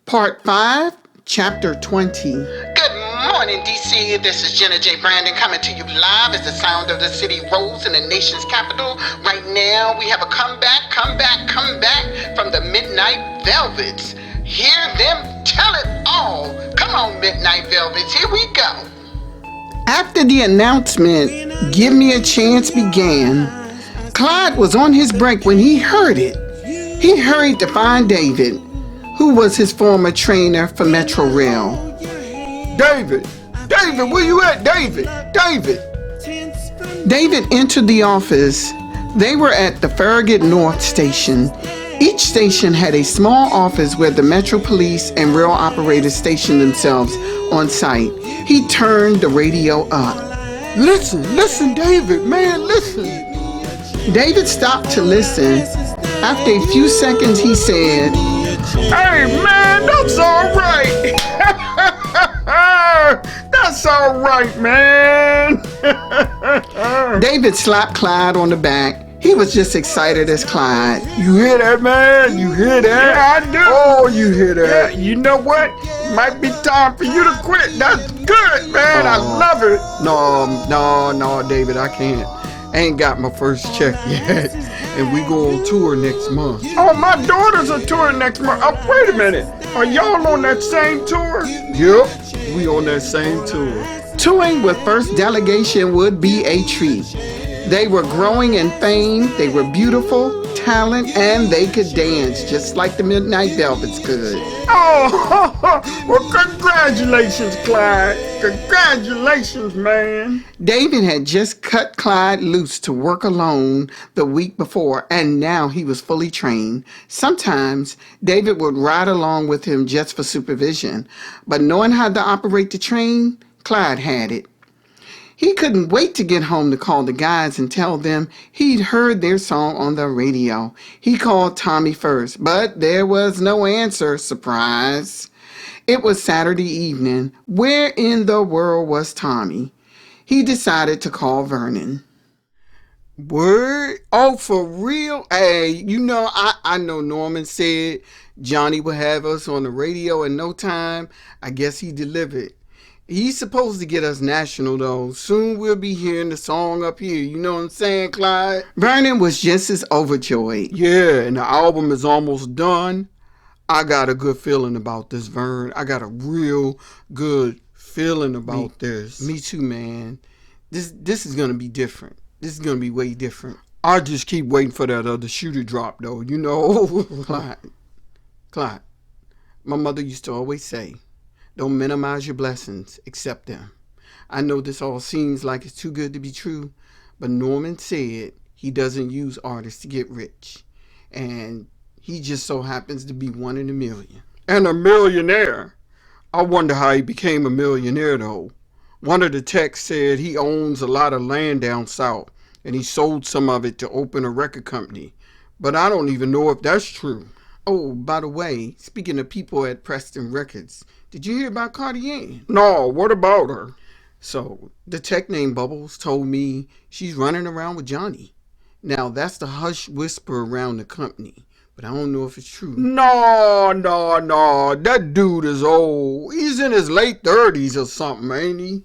Part 5, Chapter 20. Good morning, DC. This is Jenna J. Brandon coming to you live as the sound of the city rolls in the nation's capital. Right now, we have a comeback from the Midnight Velvets. Hear them tell it all. Come on, Midnight Velvets, here we go. After the announcement, Give Me a Chance began, Clyde was on his break when he heard it. He hurried to find David, who was his former trainer for Metro Rail. David, where you at, David? David entered the office. They were at the Farragut North Station. Each station had a small office where the Metro Police and rail operators stationed themselves on site. He turned the radio up. Listen, David, man, listen. David stopped to listen. After a few seconds, he said, Hey, man, that's all right. That's all right, man. David slapped Clyde on the back. He was just excited as Clyde. You hear that, man? You hear that? Yeah, I do. Oh, you hear that? Yeah, you know what? Might be time for you to quit. That's good, man. I love it. No, David, I can't. I ain't got my first check yet. And we go on tour next month. Oh, my daughters are touring next month. Oh, wait a minute. Are y'all on that same tour? Yep, we on that same tour. Touring with First Delegation would be a treat. They were growing in fame, they were beautiful, talent, and they could dance just like the Midnight Velvets could. Oh, well, congratulations, Clyde. Congratulations, man. David had just cut Clyde loose to work alone the week before, and now he was fully trained. Sometimes David would ride along with him just for supervision, but knowing how to operate the train, Clyde had it. He couldn't wait to get home to call the guys and tell them he'd heard their song on the radio. He called Tommy first, but there was no answer. Surprise. It was Saturday evening. Where in the world was Tommy? He decided to call Vernon. Word? Oh, for real? Hey, I know Norman said Johnny would have us on the radio in no time. I guess he delivered. He's supposed to get us national, though. Soon we'll be hearing the song up here. You know what I'm saying, Clyde? Vernon was just as overjoyed. Yeah, and the album is almost done. I got a good feeling about this, Vern. I got a real good feeling about this. Me too, man. This is going to be different. This is going to be way different. I just keep waiting for that other shoe to drop, though, you know. Clyde, my mother used to always say, don't minimize your blessings, accept them. I know this all seems like it's too good to be true, but Norman said he doesn't use artists to get rich. And he just so happens to be one in a million. And a millionaire. I wonder how he became a millionaire, though. One of the texts said he owns a lot of land down south, and he sold some of it to open a record company. But I don't even know if that's true. Oh, by the way, speaking of people at Preston Records, did you hear about Cartier? No, what about her? So, the tech named Bubbles told me she's running around with Johnny. Now, that's the hush whisper around the company, but I don't know if it's true. No, that dude is old. He's in his late 30s or something, ain't he?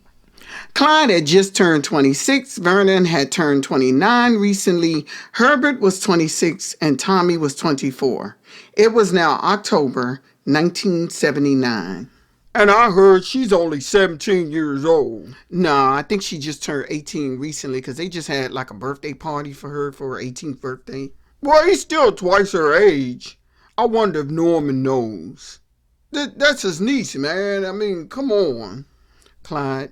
Clyde had just turned 26, Vernon had turned 29 recently, Herbert was 26, and Tommy was 24. It was now October 1979. And I heard she's only 17 years old. No, I think she just turned 18 recently because they just had like a birthday party for her for her 18th birthday. Well, he's still twice her age. I wonder if Norman knows. That's his niece, man. I mean, come on. Clyde,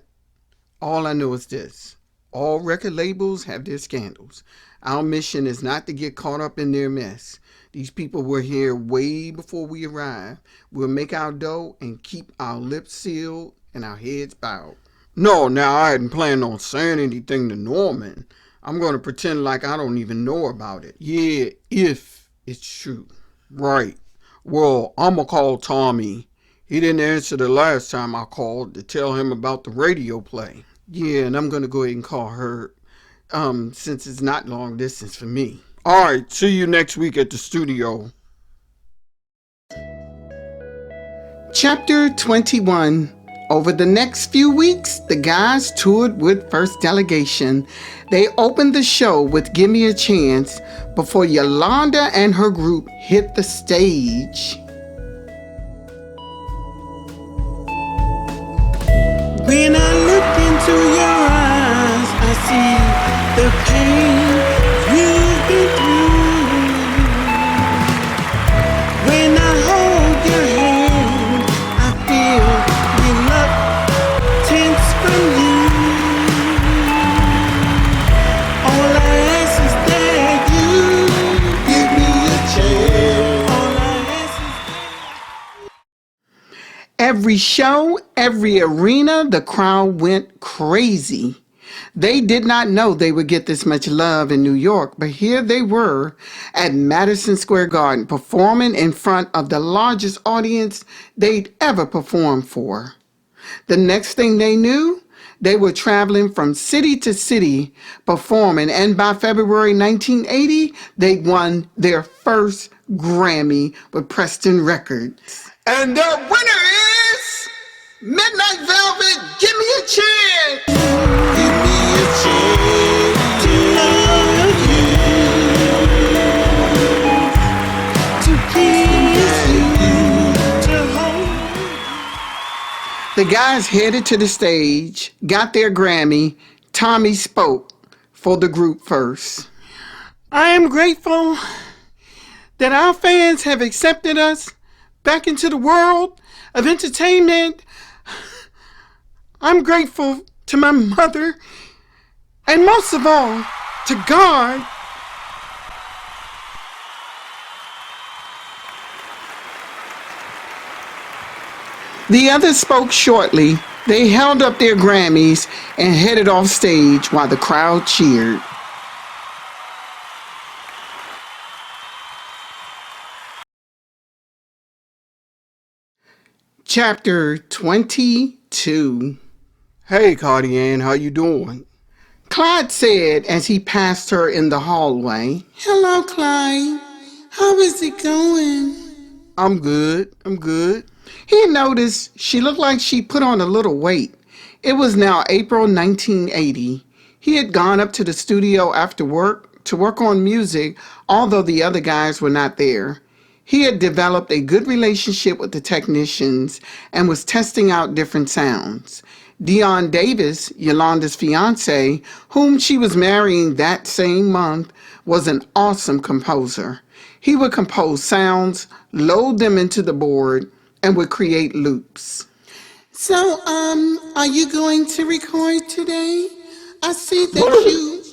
all I know is this. All record labels have their scandals. Our mission is not to get caught up in their mess. These people were here way before we arrived. We'll make our dough and keep our lips sealed and our heads bowed. No, now I hadn't planned on saying anything to Norman. I'm going to pretend like I don't even know about it. Yeah, if it's true. Right. Well, I'm going to call Tommy. He didn't answer the last time I called to tell him about the radio play. Yeah, and I'm going to go ahead and call her since it's not long distance for me. All right, see you next week at the studio. Chapter 21. Over the next few weeks, the guys toured with First Delegation. They opened the show with Give Me a Chance before Yolanda and her group hit the stage. When I look into your eyes, I see the pain you've been through. When I hold your hand, I feel reluctance from you. All I ask is that you give me a chance. All I ask is Every show, every arena, the crowd went crazy. They did not know they would get this much love in New York, but here they were at Madison Square Garden performing in front of the largest audience they'd ever performed for. The next thing they knew, they were traveling from city to city performing, and by February 1980, they won their first Grammy with Preston Records. And the winner is Midnight Velvet, Give Me a Chance! Give me a chance to love you, to kiss you, to hold you. The guys headed to the stage, got their Grammy. Tommy spoke for the group first. I am grateful that our fans have accepted us back into the world of entertainment. I'm grateful to my mother, and most of all, to God. The others spoke shortly. They held up their Grammys and headed off stage while the crowd cheered. Chapter 22. Hey, Cardi Ann, how you doing? Clyde said as he passed her in the hallway. Hello, Clyde. How is it going? I'm good. He noticed she looked like she put on a little weight. It was now April 1980. He had gone up to the studio after work to work on music, although the other guys were not there. He had developed a good relationship with the technicians and was testing out different sounds. Dion Davis, Yolanda's fiance, whom she was marrying that same month, was an awesome composer. He would compose sounds, load them into the board, and would create loops. So, are you going to record today? I see that you...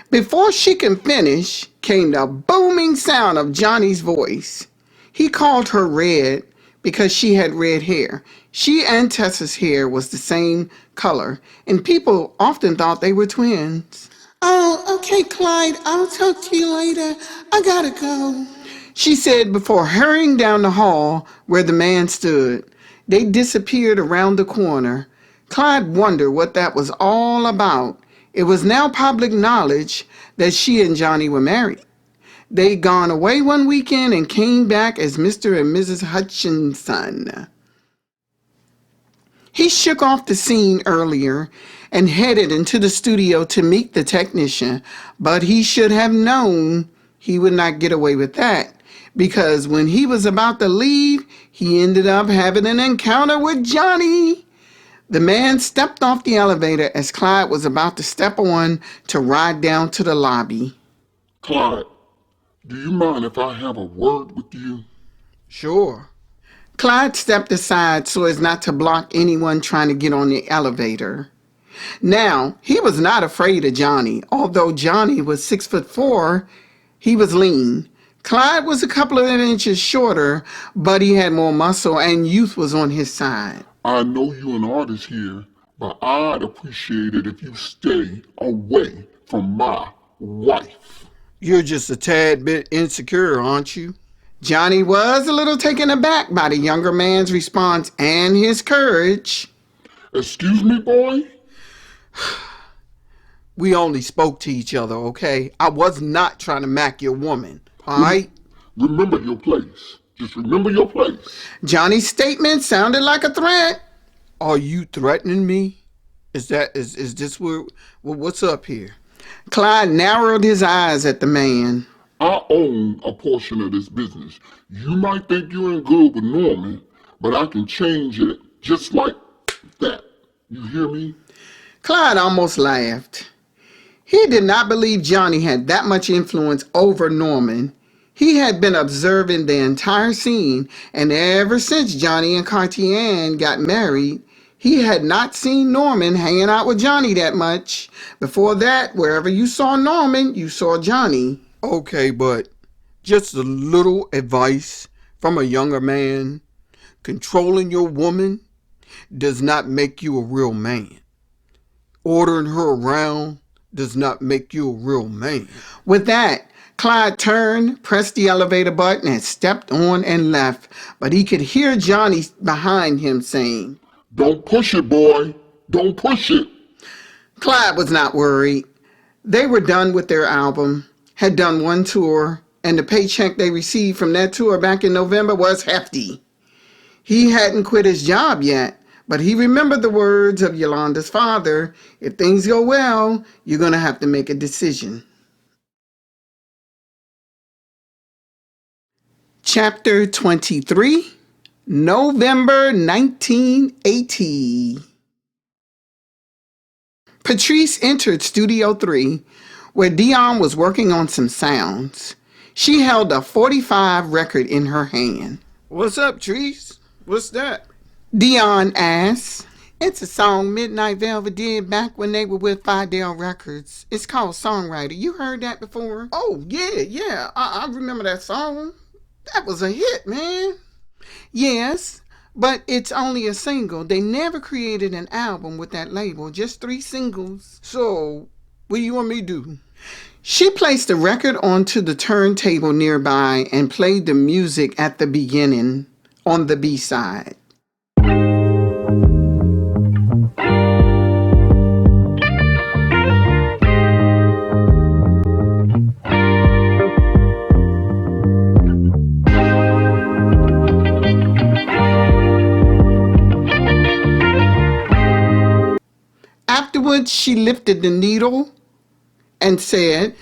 Before she can finish, came the booming sound of Johnny's voice. He called her Red because she had red hair. She and Tessa's hair was the same color, and people often thought they were twins. Oh, okay, Clyde. I'll talk to you later. I gotta go, she said before hurrying down the hall where the man stood. They disappeared around the corner. Clyde wondered what that was all about. It was now public knowledge that she and Johnny were married. They'd gone away one weekend and came back as Mr. and Mrs. Hutchinson. He shook off the scene earlier and headed into the studio to meet the technician, but he should have known he would not get away with that, because when he was about to leave, he ended up having an encounter with Johnny. The man stepped off the elevator as Clyde was about to step on to ride down to the lobby. Clyde, do you mind if I have a word with you? Sure. Clyde stepped aside so as not to block anyone trying to get on the elevator. Now, he was not afraid of Johnny. Although Johnny was 6'4", he was lean. Clyde was a couple of inches shorter, but he had more muscle and youth was on his side. I know you're an artist here, but I'd appreciate it if you stay away from my wife. You're just a tad bit insecure, aren't you? Johnny was a little taken aback by the younger man's response and his courage. Excuse me, boy? We only spoke to each other, okay? I was not trying to mack your woman, all right? Remember your place. Just remember your place. Johnny's statement sounded like a threat. Are you threatening me? Is this what's up here? Clyde narrowed his eyes at the man. I own a portion of this business. You might think you're in good with Norman, but I can change it just like that. You hear me? Clyde almost laughed. He did not believe Johnny had that much influence over Norman. He had been observing the entire scene, and ever since Johnny and Cartier got married, he had not seen Norman hanging out with Johnny that much. Before that, wherever you saw Norman, you saw Johnny. Okay, but just a little advice from a younger man. Controlling your woman does not make you a real man. Ordering her around does not make you a real man. With that, Clyde turned, pressed the elevator button, and stepped on and left. But he could hear Johnny behind him saying, Don't push it, boy. Don't push it. Clyde was not worried. They were done with their album, had done one tour, and the paycheck they received from that tour back in November was hefty. He hadn't quit his job yet, but he remembered the words of Yolanda's father, if things go well, you're going to have to make a decision. Chapter 23, November 1980. Patrice entered Studio 3, where Dion was working on some sounds. She held a 45 record in her hand. What's up, Trees? What's that? Dion asked. It's a song Midnight Velvet did back when they were with Fidel Records. It's called Songwriter. You heard that before? Oh, yeah. I remember that song. That was a hit, man. Yes, but it's only a single. They never created an album with that label, just 3 singles. So, what do you want me to do? She placed the record onto the turntable nearby and played the music at the beginning on the B-side. Afterwards, she lifted the needle and said,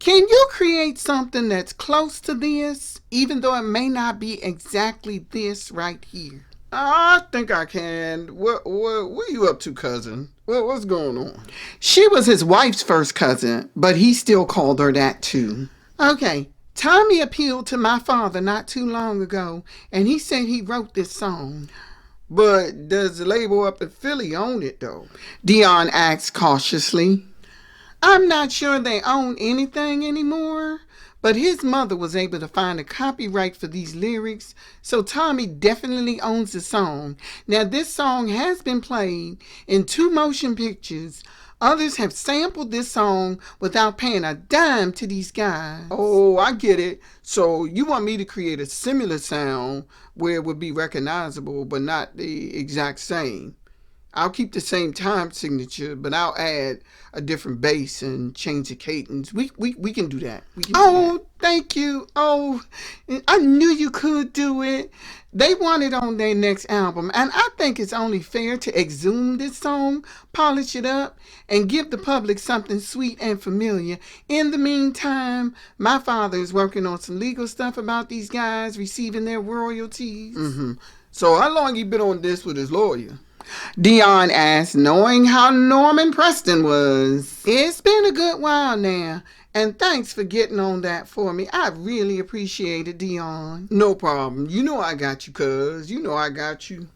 Can you create something that's close to this, even though it may not be exactly this right here? I think I can. What are you up to, cousin? What's going on? She was his wife's first cousin, but he still called her that too. Okay, Tommy appealed to my father not too long ago, and he said he wrote this song. But does the label up in Philly own it, though? Dion asked cautiously. I'm not sure they own anything anymore, but his mother was able to find a copyright for these lyrics, so Tommy definitely owns the song. Now, this song has been played in 2 motion pictures. Others have sampled this song without paying a dime to these guys. Oh, I get it. So you want me to create a similar sound where it would be recognizable, but not the exact same. I'll keep the same time signature, but I'll add a different bass and change the cadence. We can do that. Thank you. Oh, I knew you could do it. They want it on their next album, and I think it's only fair to exhume this song, polish it up, and give the public something sweet and familiar. In the meantime, my father is working on some legal stuff about these guys receiving their royalties. So how long you been on this with his lawyer? Dion asked, knowing how Norman Preston was. It's been a good while now, and thanks for getting on that for me. I really appreciate it, Dion. No problem. You know I got you, cuz. You know I got you.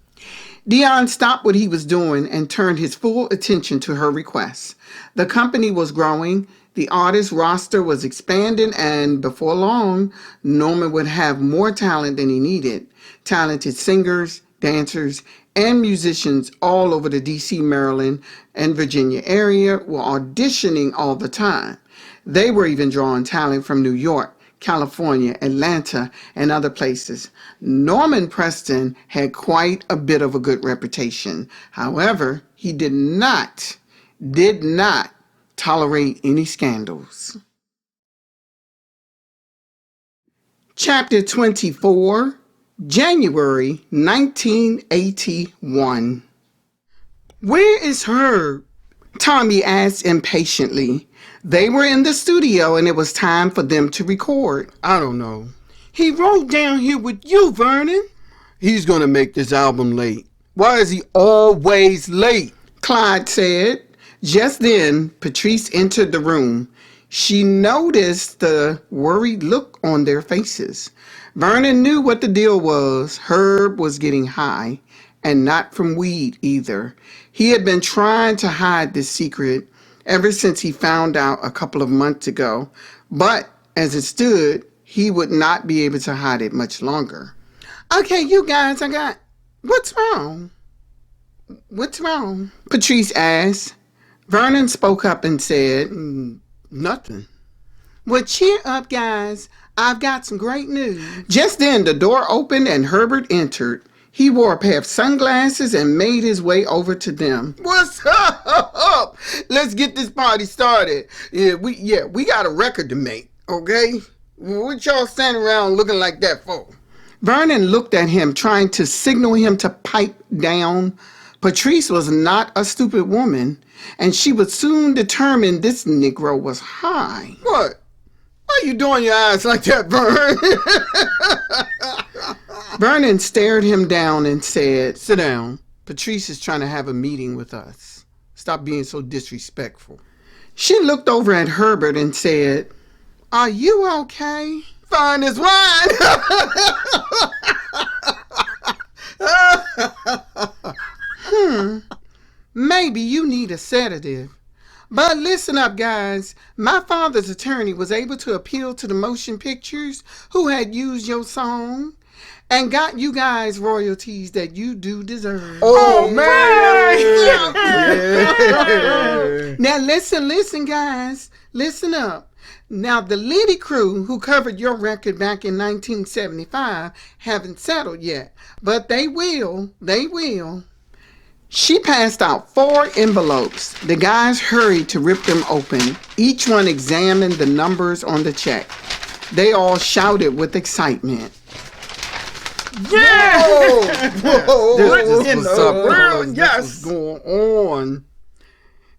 Dion stopped what he was doing and turned his full attention to her request. The company was growing, the artist roster was expanding, and before long, Norman would have more talent than he needed. Talented singers, dancers, and musicians all over the D.C., Maryland, and Virginia area were auditioning all the time. They were even drawing talent from New York, California, Atlanta, and other places. Norman Preston had quite a bit of a good reputation. However, he did not tolerate any scandals. Chapter 24, January 1981. Where is Herb? Tommy asked impatiently. They were in the studio and it was time for them to record. I don't know. He rode down here with you, Vernon. He's gonna make this album late. Why is he always late? Clyde said. Just then, Patrice entered the room. She noticed the worried look on their faces. Vernon knew what the deal was. Herb was getting high, and not from weed either. He had been trying to hide this secret ever since he found out a couple of months ago. But as it stood, he would not be able to hide it much longer. Okay, you guys, what's wrong? What's wrong? Patrice asked. Vernon spoke up and said, Nothing. Well, cheer up, guys. I've got some great news. Just then, the door opened and Herbert entered. He wore a pair of sunglasses and made his way over to them. What's up? Let's get this party started. We got a record to make, okay? What y'all standing around looking like that for? Vernon looked at him, trying to signal him to pipe down. Patrice was not a stupid woman, and she would soon determine this Negro was high. What? Why you doing your eyes like that, Vernon? Vernon stared him down and said, Sit down. Patrice is trying to have a meeting with us. Stop being so disrespectful. She looked over at Herbert and said, Are you okay? Fine as wine. Maybe you need a sedative. But listen up, guys. My father's attorney was able to appeal to the motion pictures who had used your song and got you guys royalties that you do deserve. Oh, man. Yeah. Now listen, guys. Listen up. Now, the Liddy crew who covered your record back in 1975 haven't settled yet, but they will. She passed out 4 envelopes. The guys hurried to rip them open. Each one examined the numbers on the check. They all shouted with excitement. Yeah! Whoa! What in What's the up, world? fellas? What's going on?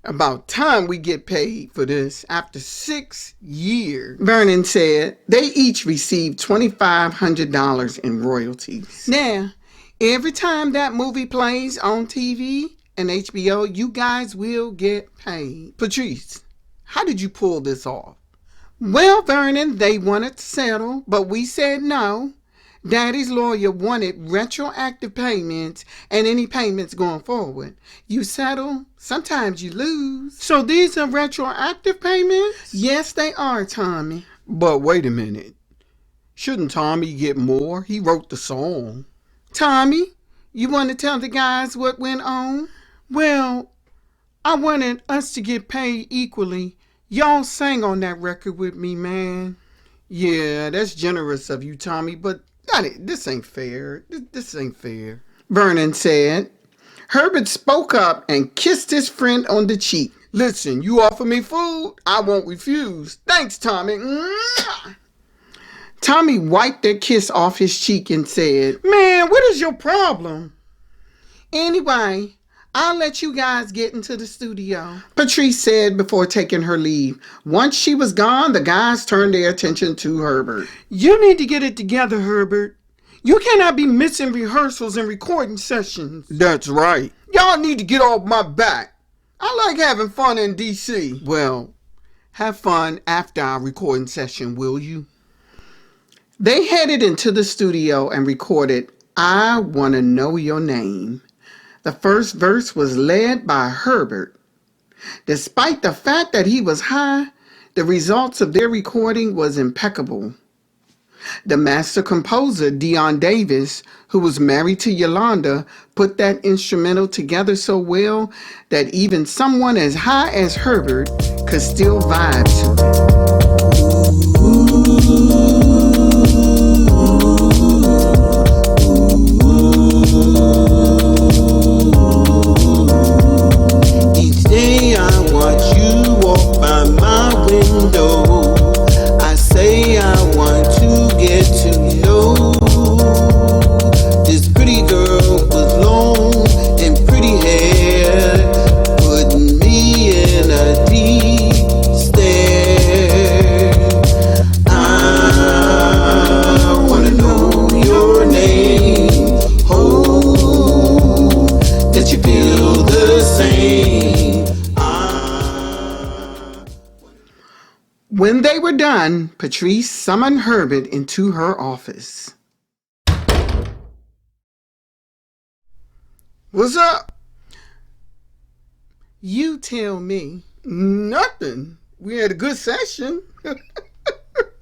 About time we get paid for this after 6 years. Vernon said they each received $2,500 in royalties. Now, every time that movie plays on TV and HBO, you guys will get paid. Patrice, how did you pull this off? Well, Vernon, they wanted to settle, but we said no. Daddy's lawyer wanted retroactive payments and any payments going forward. You settle, sometimes you lose. So these are retroactive payments? Yes, they are, Tommy. But wait a minute. Shouldn't Tommy get more? He wrote the song. Tommy, you want to tell the guys what went on? Well, I wanted us to get paid equally. Y'all sang on that record with me, man. Yeah, that's generous of you, Tommy, but this ain't fair. This ain't fair. Vernon said. Herbert spoke up and kissed his friend on the cheek. Listen, you offer me food, I won't refuse. Thanks, Tommy. Mwah! Tommy wiped their kiss off his cheek and said, Man, what is your problem? Anyway, I'll let you guys get into the studio, Patrice said before taking her leave. Once she was gone, the guys turned their attention to Herbert. You need to get it together, Herbert. You cannot be missing rehearsals and recording sessions. That's right. Y'all need to get off my back. I like having fun in D.C. Well, have fun after our recording session, will you? They headed into the studio and recorded I Wanna Know Your Name. The first verse was led by Herbert. Despite the fact that he was high, the results of their recording was impeccable. The master composer, Dion Davis, who was married to Yolanda, put that instrumental together so well that even someone as high as Herbert could still vibe to it. Each day I watch you walk by my window. I say I want to get to done, Patrice summoned Herbert into her office. What's up? You tell me. Nothing. We had a good session.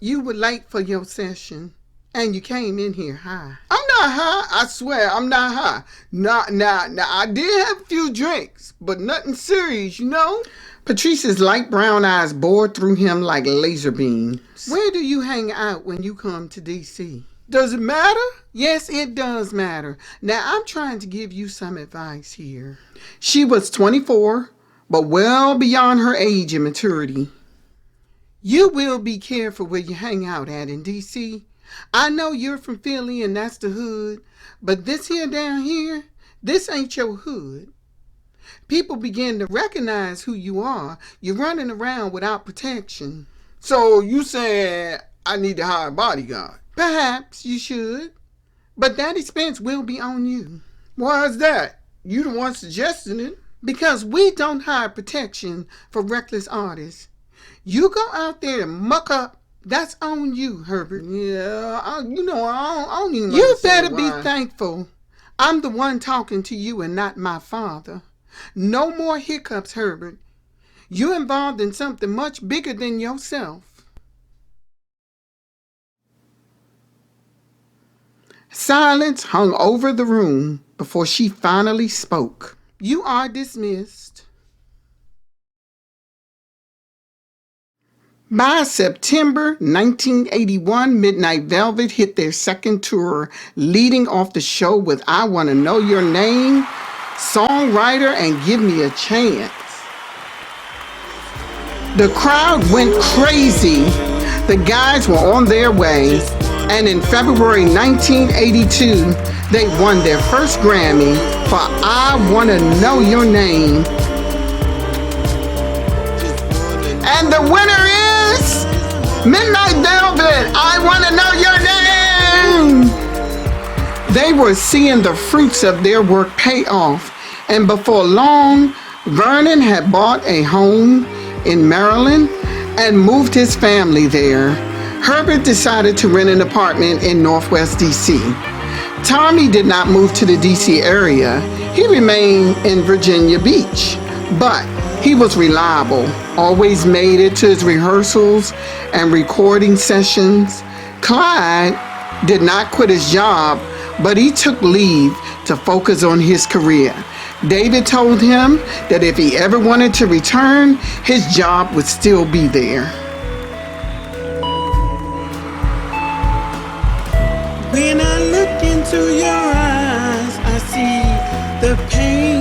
You were late for your session, and you came in here high. I'm not high. I swear, I'm not high. Now, I did have a few drinks, but nothing serious, you know? Patrice's light brown eyes bored through him like laser beams. Where do you hang out when you come to D.C.? Does it matter? Yes, it does matter. Now, I'm trying to give you some advice here. She was 24, but well beyond her age and maturity. You will be careful where you hang out at in D.C. I know you're from Philly and that's the hood, but this here down here, this ain't your hood. People begin to recognize who you are. You're running around without protection. So you saying I need to hire a bodyguard? Perhaps you should, but that expense will be on you. Why is that? You the one suggesting it. Because we don't hire protection for reckless artists. You go out there and muck up, that's on you, Herbert. Yeah, I don't even You understand better be why. thankful I'm the one talking to you and not my father. No more hiccups, Herbert. You're involved in something much bigger than yourself. Silence hung over the room before she finally spoke. You are dismissed. By September 1981, Midnight Velvet hit their second tour, leading off the show with I Wanna Know Your Name, Songwriter, and Give Me a Chance. The crowd went crazy. The guys were on their way, and in February 1982, they won their first Grammy for I Wanna Know Your Name. And the winner is Midnight Velvet, I Wanna Know Your Name. They were seeing the fruits of their work pay off, and before long, Vernon had bought a home in Maryland and moved his family there. Herbert decided to rent an apartment in Northwest DC. Tommy did not move to the DC area. He remained in Virginia Beach, but he was reliable, always made it to his rehearsals and recording sessions. Clyde did not quit his job, but he took leave to focus on his career. David told him that if he ever wanted to return, his job would still be there. When I look into your eyes, I see the pain